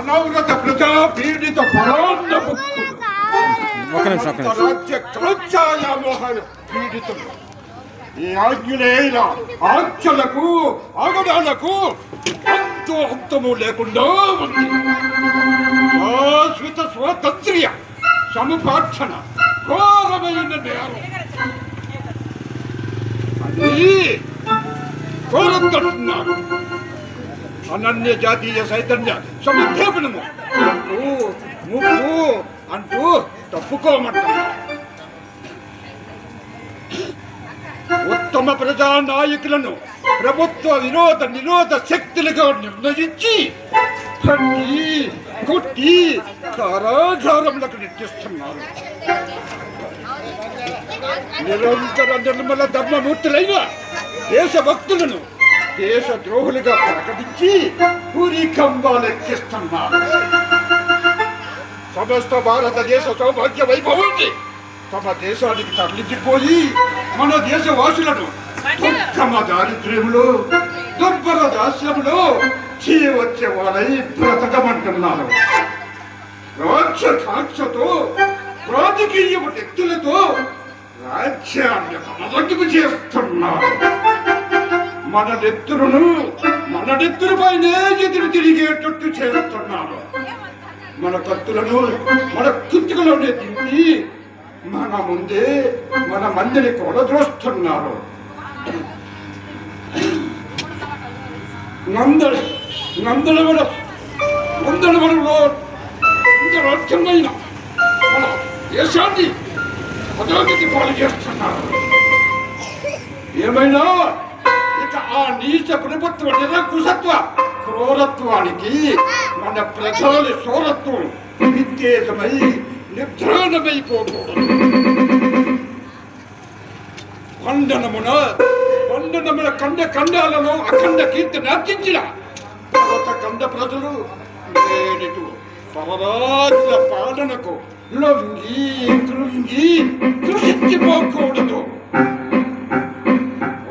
అనవరత ప్రజా పీడిత పరాన్నపు రాజ్య క్రోచ్చాయామోహన పీడితులు ఈ ఆజ్ఞలేల ఆంక్షలకు ఆగడాలకు అంతము లేకుండా ఉంది. శాశ్వత స్వాతంత్ర్య సముపార్జన ఘోరమైన నేరం అది కోరొద్దంటున్నారు. అనన్య జాతీయ చైతన్య సముద్రేపణము ముప్పు అంటూ తప్పుకోమంటున్నారు. ఉత్తమ ప్రజా నాయకులను ప్రభుత్వ నిరోధ శక్తులుగా నిర్ణయించి కొట్టి కారాగారంలకు నెట్టిస్తున్నారు. నిరంతర నిర్మల ధర్మమూర్తులైన దేశభక్తులను దేశ ద్రోహులుగా ప్రకటించి పూరి కంబాలెక్కిస్తున్నారు. సమస్త భారతదేశ సౌభాగ్య వైభవాన్ని తమ దేశానికి తరలించిపోయి మన దేశవాసులను దుర్గమ దారిద్ర్యములో దుర్భర దాస్యములో చేయవచ్చే వాళ్ళై బ్రతకమంటున్నారు. రాజ్యకాంక్షతో రాజకీయ వ్యక్తులతో రాజ్యాన్ని తమదొట్టుకు చేస్తున్నారు. మన నెత్తురుపైనే ఎదురు తిరిగేటట్టు చేస్తున్నారు. మన కత్తులను మన కుత్తుకలోనే దింపి మన ముందే మన మందిని కొలద్రోస్తున్నారు. నందనవరంలో రాజ్యమైన మన దేశాన్ని అధోగతి పాలు చేస్తున్నారు. ఏమైనా ఇక ఆ నీచ ప్రభుత్వ నిరంకుశత్వ క్రూరత్వానికి మన ప్రజల శూరత్వం విద్వేషమై నిర్ధారణమైపోకూడదు. ఖండనమున ఖండాలలో అఖండ కీర్తి నర్చించిన భారత ఖండ ప్రజలు నేనిటు పరరాజ్య పాలనకు లొంగి కృషించిపోకూడదు.